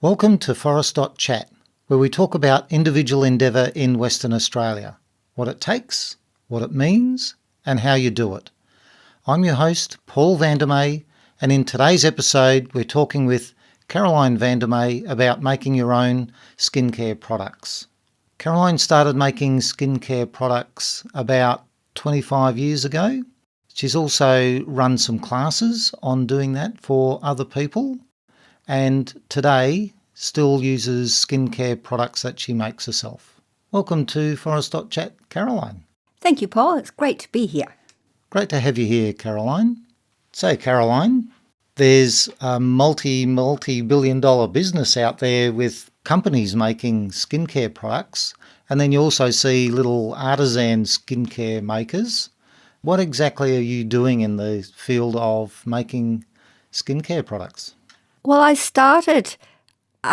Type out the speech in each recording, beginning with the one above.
Welcome to Forest.chat, where we talk about individual endeavour in Western Australia, what it takes, what it means, and how you do it. I'm your host, Paul Vandermeer, and in today's episode, we're talking with Caroline Vandermeer about making your own skincare products. Caroline started making skincare products about 25 years ago. She's also run some classes on doing that for other people, and today still uses skincare products that she makes herself. Welcome to Forest.chat, Caroline. Thank you, Paul. It's great to be here. Great to have you here, Caroline. So, Caroline, there's a multi-billion dollar business out there with companies making skincare products, and then you also see little artisan skincare makers. What exactly are you doing in the field of making skincare products? Well, I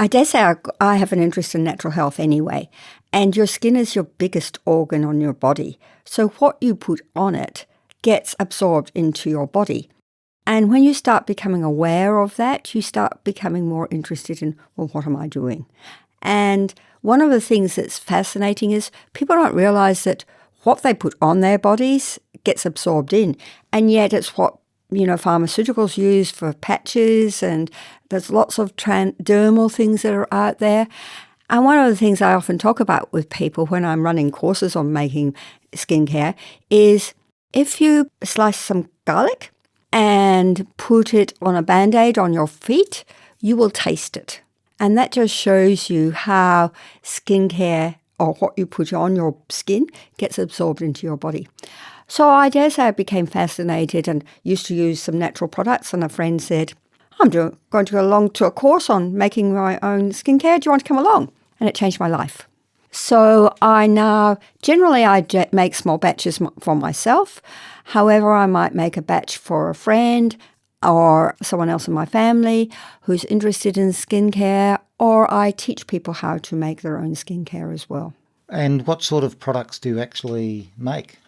dare say I have an interest in natural health anyway, and your skin is your biggest organ on your body. So what you put on it gets absorbed into your body. And when you start becoming aware of that, you start becoming more interested in, well, what am I doing? And one of the things that's fascinating is people don't realize that what they put on their bodies gets absorbed in, and yet it's what pharmaceuticals use for patches, and there's lots of dermal things that are out there. And one of the things I often talk about with people when I'm running courses on making skincare is if you slice some garlic and put it on a Band-Aid on your feet, you will taste it. And that just shows you how skincare, or what you put on your skin, gets absorbed into your body. So I dare say I became fascinated and used to use some natural products, and a friend said, I'm going to go along to a course on making my own skincare. Do you want to come along? And it changed my life. So I make small batches for myself. However, I might make a batch for a friend or someone else in my family who's interested in skincare, or I teach people how to make their own skincare as well. And what sort of products do you actually make?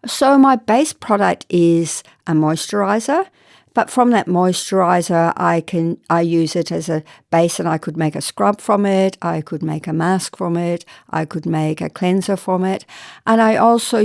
So my base product is a moisturizer, but from that moisturizer, I use it as a base, and I could make a scrub from it, I could make a mask from it, I could make a cleanser from it, and I also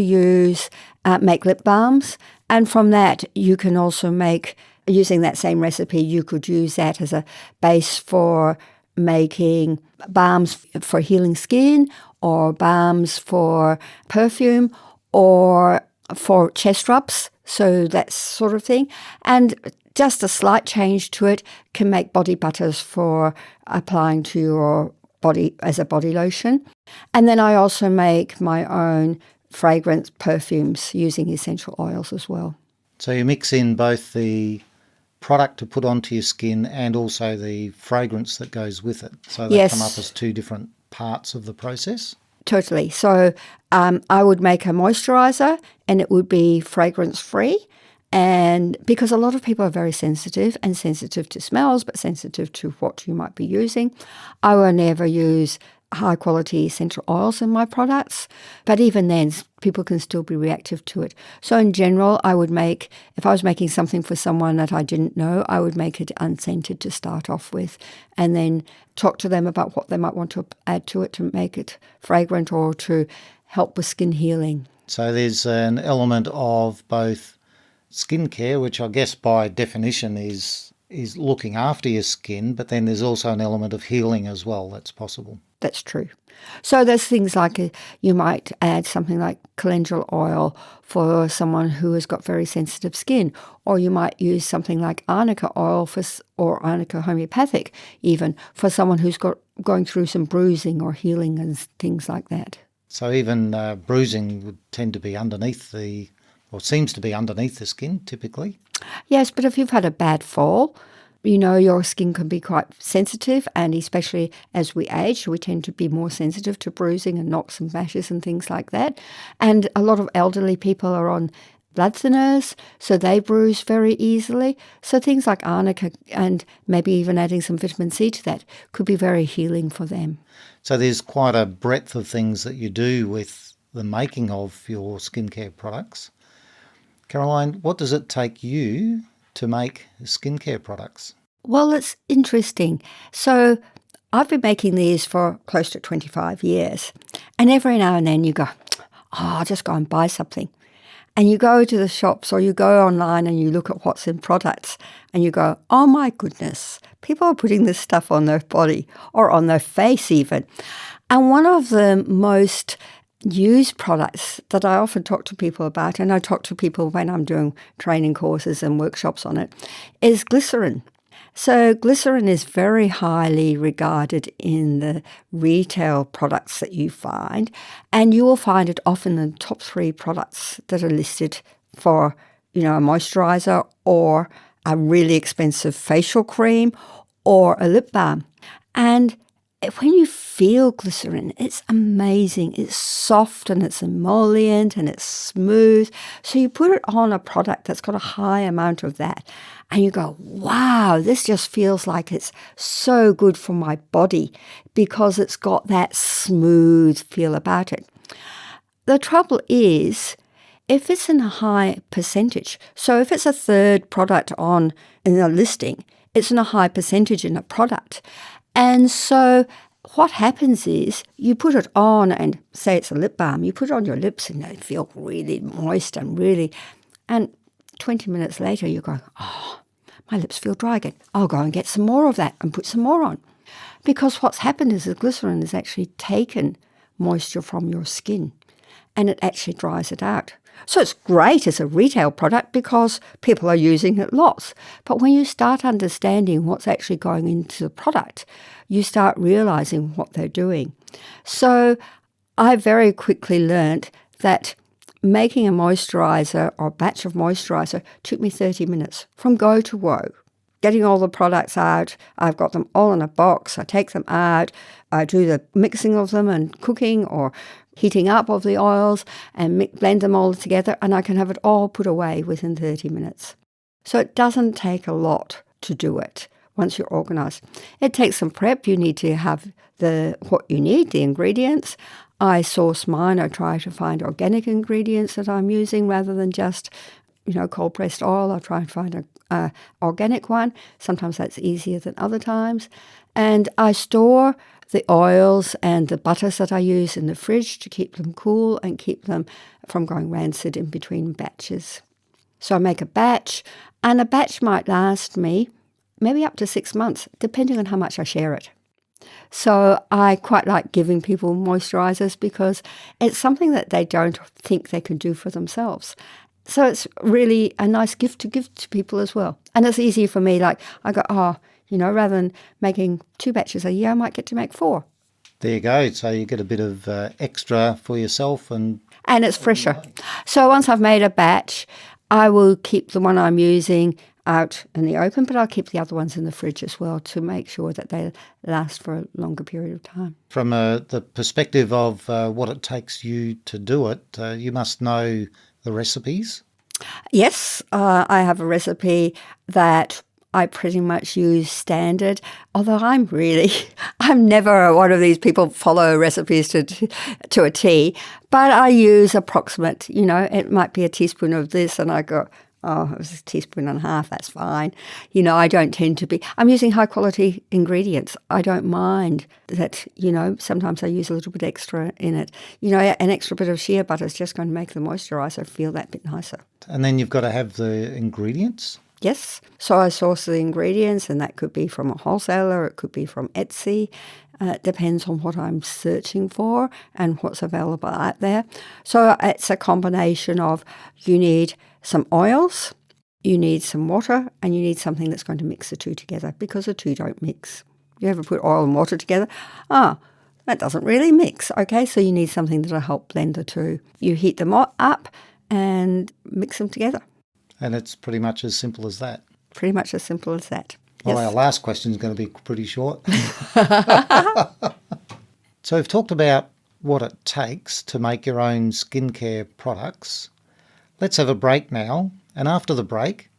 make lip balms, and from that you can also make, using that same recipe, you could use that as a base for making balms for healing skin, or balms for perfume, or for chest rubs, so that sort of thing. And just a slight change to it can make body butters for applying to your body as a body lotion. And then I also make my own fragrance perfumes using essential oils as well. So you mix in both the product to put onto your skin and also the fragrance that goes with it. So they come up as two different parts of the process? Totally. So I would make a moisturizer, and it would be fragrance-free. And because a lot of people are very sensitive to smells, but sensitive to what you might be using, I will never use high-quality essential oils in my products. But even then, people can still be reactive to it. So in general, if I was making something for someone that I didn't know, I would make it unscented to start off with, and then talk to them about what they might want to add to it to make it fragrant or to help with skin healing. So there's an element of both skincare, which I guess by definition is looking after your skin, but then there's also an element of healing as well that's possible. That's true. So there's things like you might add something like calendula oil for someone who has got very sensitive skin, or you might use something like arnica oil or arnica homeopathic even for someone who's going through some bruising or healing and things like that. So even bruising would tend to be seems to be underneath the skin typically. Yes, but if you've had a bad fall, your skin can be quite sensitive, and especially as we age, we tend to be more sensitive to bruising and knocks and bashes and things like that. And a lot of elderly people are on blood thinners, so they bruise very easily. So things like arnica and maybe even adding some vitamin C to that could be very healing for them. So there's quite a breadth of things that you do with the making of your skincare products. Caroline, what does it take you to make skincare products? Well, it's interesting. So I've been making these for close to 25 years. And every now and then you go, I'll just go and buy something. And you go to the shops or you go online and you look at what's in products and you go, oh my goodness, people are putting this stuff on their body or on their face even. And one of the most used products that I often talk to people about, and I talk to people when I'm doing training courses and workshops on it, is glycerin. So glycerin is very highly regarded in the retail products that you find, and you will find it often in the top 3 products that are listed for, a moisturizer or a really expensive facial cream or a lip balm. And when you feel glycerin, it's amazing. It's soft and it's emollient and it's smooth. So you put it on a product that's got a high amount of that and you go, wow, this just feels like it's so good for my body because it's got that smooth feel about it. The trouble is, if it's in a high percentage, so if it's a 3rd product in a listing, it's in a high percentage in a product. And so what happens is you put it on and say it's a lip balm, you put it on your lips and they feel really moist and 20 minutes later you're going, oh, my lips feel dry again. I'll go and get some more of that and put some more on. Because what's happened is the glycerin has actually taken moisture from your skin and it actually dries it out. So it's great as a retail product because people are using it lots. But when you start understanding what's actually going into the product, you start realizing what they're doing. So I very quickly learnt that making a moisturizer or a batch of moisturizer took me 30 minutes from go to woe. Getting all the products out, I've got them all in a box, I take them out, I do the mixing of them and cooking or heating up of the oils and blend them all together and I can have it all put away within 30 minutes. So it doesn't take a lot to do it once you're organised. It takes some prep. You need to have what you need, the ingredients. I source mine. I try to find organic ingredients that I'm using rather than just, cold pressed oil. I try and find a organic one. Sometimes that's easier than other times. And I store the oils and the butters that I use in the fridge to keep them cool and keep them from going rancid in between batches. So I make a batch, and a batch might last me maybe up to 6 months, depending on how much I share it. So I quite like giving people moisturizers because it's something that they don't think they can do for themselves. So it's really a nice gift to give to people as well. And it's easy for me, like I go, rather than making 2 batches a year, I might get to make 4. There you go. So you get a bit of extra for yourself. And it's fresher. So once I've made a batch, I will keep the one I'm using out in the open, but I'll keep the other ones in the fridge as well to make sure that they last for a longer period of time. From the perspective of what it takes you to do it, you must know the recipes. Yes, I have a recipe that I pretty much use standard, although I'm never one of these people follow recipes to a T, but I use approximate, it might be a teaspoon of this and I go, it was a teaspoon and a half, that's fine. I don't tend to be, I'm using high quality ingredients. I don't mind that, sometimes I use a little bit extra in it. An extra bit of shea butter is just going to make the moisturiser feel that bit nicer. And then you've got to have the ingredients. Yes. So I source the ingredients and that could be from a wholesaler, it could be from Etsy. It depends on what I'm searching for and what's available out there. So it's a combination of you need some oils, you need some water, and you need something that's going to mix the two together because the two don't mix. You ever put oil and water together? That doesn't really mix. Okay, so you need something that'll help blend the two. You heat them up and mix them together. And it's pretty much as simple as that. Pretty much as simple as that. Well, Yes. Our last question is going to be pretty short. So we've talked about what it takes to make your own skincare products. Let's have a break now, and after the break,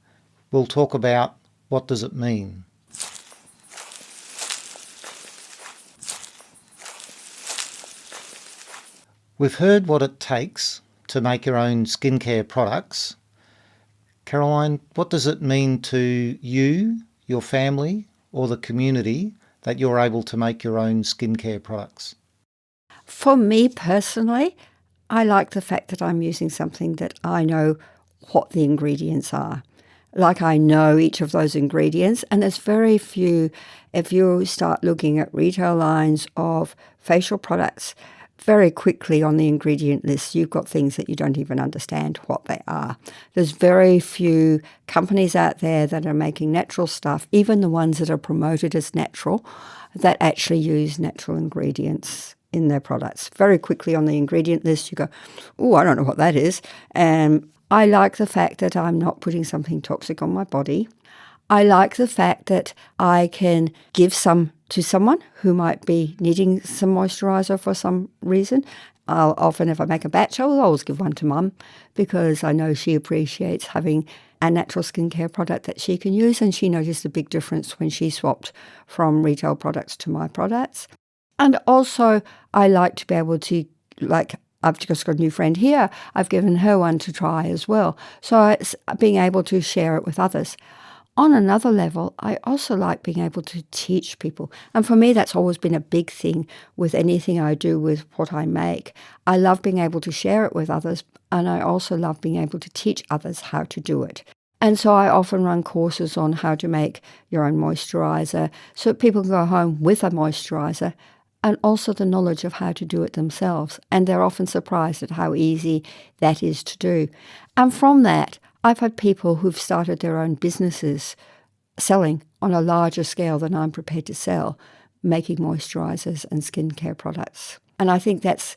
we'll talk about what does it mean. We've heard what it takes to make your own skincare products. Caroline, what does it mean to you, your family, or the community that you're able to make your own skincare products? For me personally, I like the fact that I'm using something that I know what the ingredients are. Like I know each of those ingredients, and there's very few, if you start looking at retail lines of facial products, very quickly on the ingredient list, you've got things that you don't even understand what they are. There's very few companies out there that are making natural stuff, even the ones that are promoted as natural, that actually use natural ingredients in their products. Very quickly on the ingredient list, you go, oh, I don't know what that is. And I like the fact that I'm not putting something toxic on my body. I like the fact that I can give some to someone who might be needing some moisturiser for some reason. I'll often, if I make a batch, I'll always give one to Mum because I know she appreciates having a natural skincare product that she can use, and she noticed a big difference when she swapped from retail products to my products. And also, I like to be able to, like, I've just got a new friend here, I've given her one to try as well. So it's being able to share it with others. On another level, I also like being able to teach people. And for me, that's always been a big thing with anything I do with what I make. I love being able to share it with others, and I also love being able to teach others how to do it. And so I often run courses on how to make your own moisturiser so that people can go home with a moisturiser and also the knowledge of how to do it themselves. And they're often surprised at how easy that is to do. And from that, I've had people who've started their own businesses selling on a larger scale than I'm prepared to sell, making moisturisers and skincare products. And I think that's,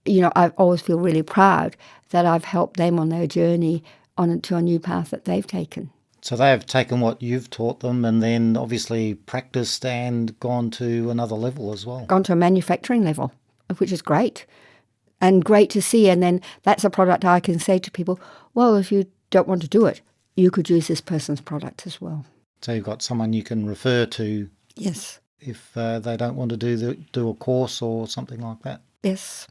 I always feel really proud that I've helped them on their journey to a new path that they've taken. So they have taken what you've taught them and then obviously practiced and gone to another level as well. Gone to a manufacturing level, which is great. And great to see. And then that's a product I can say to people, well, if you don't want to do it, you could use this person's product as well. So you've got someone you can refer to. Yes. If they don't want to do a course or something like that. Yes.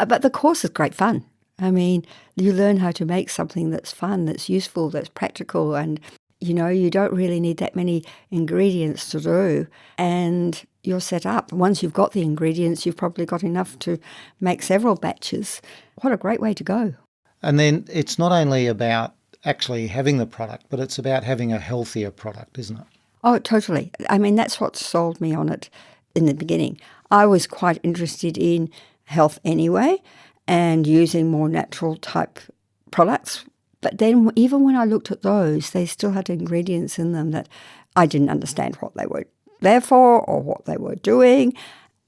But the course is great fun. I mean, you learn how to make something that's fun, that's useful, that's practical, and, you don't really need that many ingredients to do, and you're set up. Once you've got the ingredients, you've probably got enough to make several batches. What a great way to go. And then it's not only about actually having the product, but it's about having a healthier product, isn't it? Oh, totally. I mean, that's what sold me on it in the beginning. I was quite interested in health anyway and using more natural type products. But then even when I looked at those, they still had ingredients in them that I didn't understand what they were there for or what they were doing.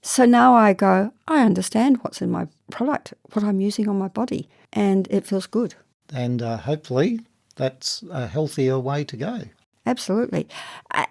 So now I go, I understand what's in my product, what I'm using on my body, and it feels good. And hopefully that's a healthier way to go. Absolutely.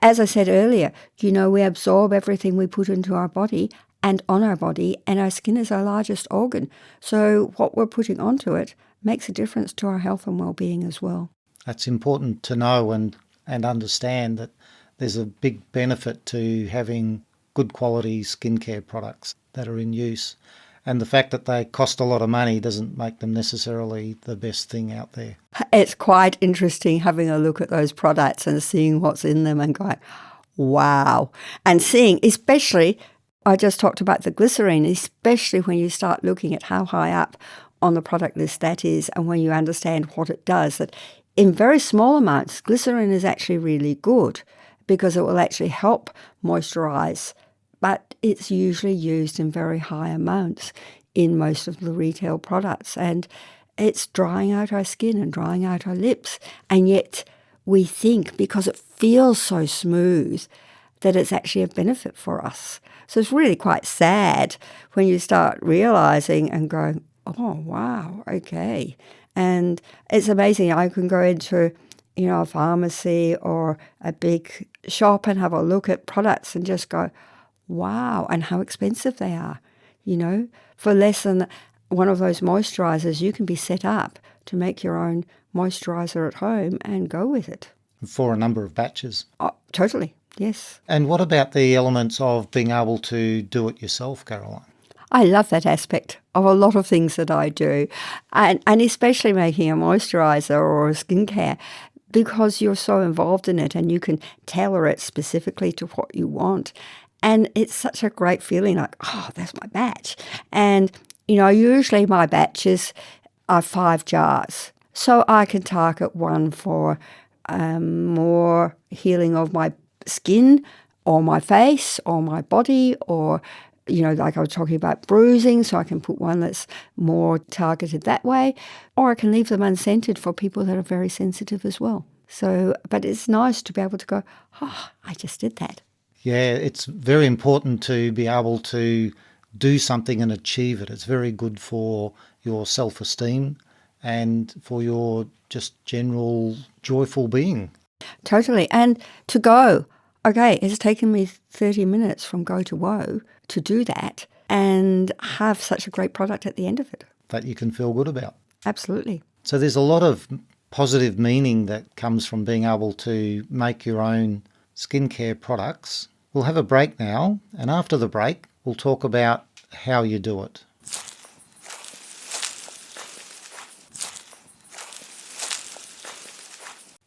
As I said earlier, we absorb everything we put into our body and on our body, and our skin is our largest organ. So what we're putting onto it makes a difference to our health and well-being as well. That's important to know and understand that there's a big benefit to having good quality skincare products that are in use. And the fact that they cost a lot of money doesn't make them necessarily the best thing out there. It's quite interesting having a look at those products and seeing what's in them and going, wow. And seeing, especially, I just talked about the glycerine, especially when you start looking at how high up on the product list that is and when you understand what it does, that in very small amounts, glycerine is actually really good because it will actually help moisturize, but it's usually used in very high amounts in most of the retail products. And it's drying out our skin and drying out our lips. And yet we think because it feels so smooth that it's actually a benefit for us. So it's really quite sad when you start realizing and going, oh, wow, okay. And it's amazing. I can go into, a pharmacy or a big shop and have a look at products and just go, wow, and how expensive they are. For less than one of those moisturisers, you can be set up to make your own moisturiser at home and go with it. For a number of batches. Oh, totally, yes. And what about the elements of being able to do it yourself, Caroline? I love that aspect of a lot of things that I do, and especially making a moisturiser or a skincare, because you're so involved in it and you can tailor it specifically to what you want. And it's such a great feeling, like, oh, that's my batch. And, usually my batches are 5 jars. So I can target one for more healing of my skin or my face or my body, or, like I was talking about bruising, so I can put one that's more targeted that way, or I can leave them unscented for people that are very sensitive as well. So, but it's nice to be able to go, oh, I just did that. Yeah, it's very important to be able to do something and achieve it. It's very good for your self-esteem and for your just general joyful being. Totally. And to go, okay, it's taken me 30 minutes from go to woe to do that and have such a great product at the end of it. That you can feel good about. Absolutely. So there's a lot of positive meaning that comes from being able to make your own skincare products. We'll have a break now, and after the break, we'll talk about how you do it.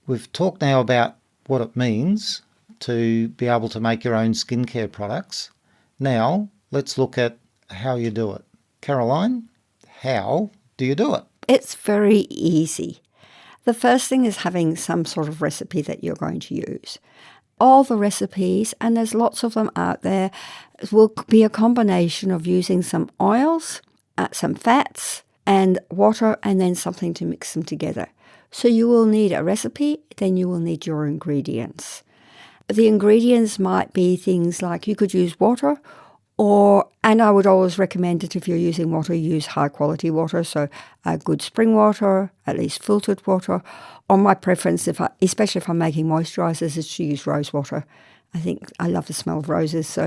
We've talked now about what it means to be able to make your own skincare products. Now, let's look at how you do it. Caroline, how do you do it? It's very easy. The first thing is having some sort of recipe that you're going to use. All the recipes, and there's lots of them out there, will be a combination of using some oils, some fats, and water, and then something to mix them together. So you will need a recipe, then you will need your ingredients. The ingredients might be things like you could use water, and I would always recommend it if you're using water, use high quality water, so good spring water, at least filtered water. Or my preference, especially if I'm making moisturizers, is to use rose water. I think I love the smell of roses,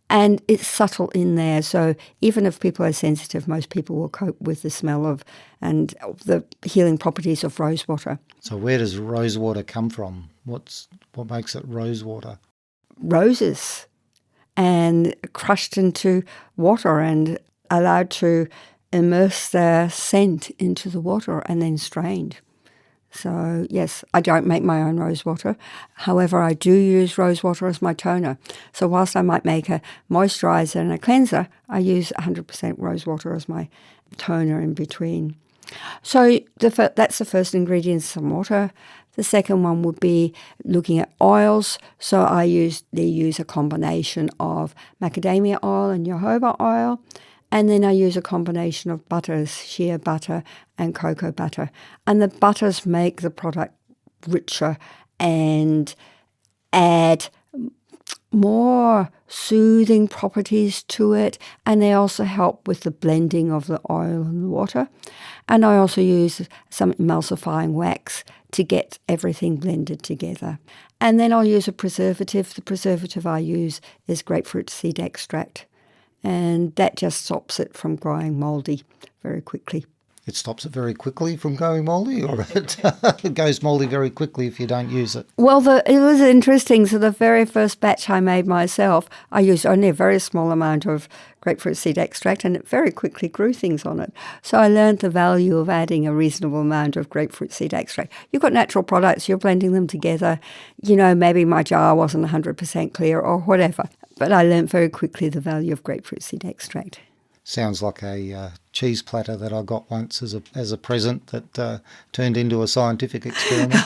and it's subtle in there. So even if people are sensitive, most people will cope with the smell of and the healing properties of rose water. So where does rose water come from? What makes it rose water? Roses, and crushed into water and allowed to immerse their scent into the water and then strained. So, yes, I don't make my own rose water. However, I do use rose water as my toner. So whilst I might make a moisturizer and a cleanser, I use 100% rose water as my toner in between. So that's the first ingredient, some water. The second one would be looking at oils. So they use a combination of macadamia oil and jojoba oil. And then I use a combination of butters, shea butter and cocoa butter. And the butters make the product richer and add more soothing properties to it. And they also help with the blending of the oil and the water. And I also use some emulsifying wax to get everything blended together. And then I'll use a preservative. The preservative I use is grapefruit seed extract. And that just stops it from growing mouldy very quickly. It stops it very quickly from going mouldy, or it goes mouldy very quickly if you don't use it? Well, it was interesting. So the very first batch I made myself, I used only a very small amount of grapefruit seed extract, and it very quickly grew things on it. So I learned the value of adding a reasonable amount of grapefruit seed extract. You've got natural products, you're blending them together. Maybe my jar wasn't 100% clear or whatever. But I learned very quickly the value of grapefruit seed extract. Sounds like a cheese platter that I got once as a present that turned into a scientific experiment.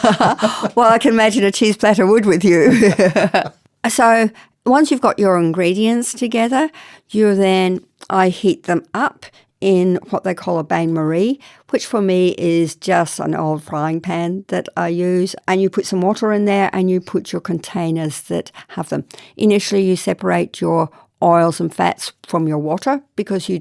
Well, I can imagine a cheese platter would with you. So once you've got your ingredients together, I heat them up in what they call a bain-marie, which for me is just an old frying pan that I use. And you put some water in there and you put your containers that have them. Initially, you separate your oils and fats from your water because you're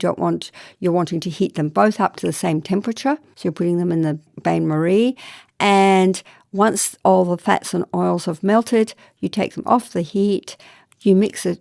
wanting to heat them both up to the same temperature. So you're putting them in the bain-marie. And once all the fats and oils have melted, you take them off the heat, you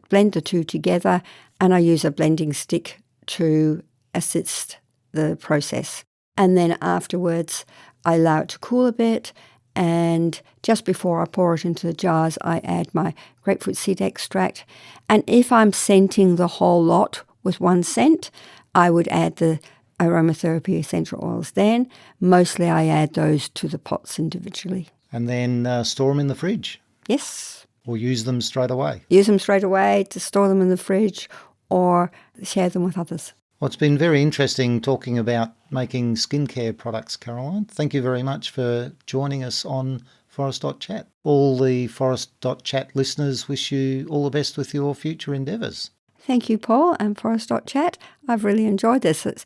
blend the two together, and I use a blending stick to assist the process. And then afterwards, I allow it to cool a bit, and just before I pour it into the jars, I add my grapefruit seed extract. And if I'm scenting the whole lot with one scent, I would add the aromatherapy essential oils then. Mostly I add those to the pots individually. And then store them in the fridge. Yes. or use them straight away. Use them straight away, to store them in the fridge, or share them with others. Well, it's been very interesting talking about making skincare products, Caroline. Thank you very much for joining us on Forest.chat. All the Forest.chat listeners wish you all the best with your future endeavours. Thank you, Paul, and Forest.chat. I've really enjoyed this. It's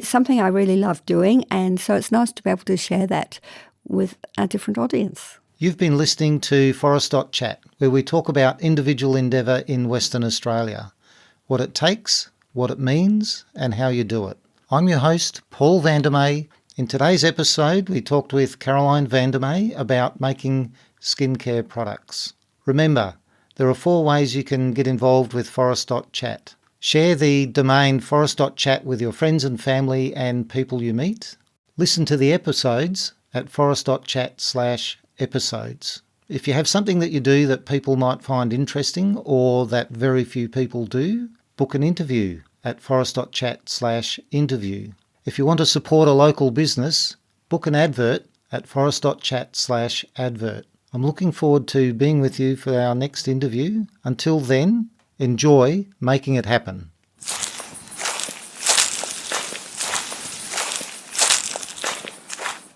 something I really love doing, and so it's nice to be able to share that with a different audience. You've been listening to Forest.chat, where we talk about individual endeavour in Western Australia, what it takes, what it means, and how you do it. I'm your host, Paul Vandermeer. In today's episode, we talked with Caroline Vandermeer about making skincare products. Remember, there are 4 ways you can get involved with Forest.chat. Share the domain Forest.chat with your friends and family and people you meet. Listen to the episodes at forest.chat/episodes. If you have something that you do that people might find interesting or that very few people do, book an interview at forest.chat/interview. If you want to support a local business, book an advert at forest.chat/advert. I'm looking forward to being with you for our next interview. Until then, enjoy making it happen.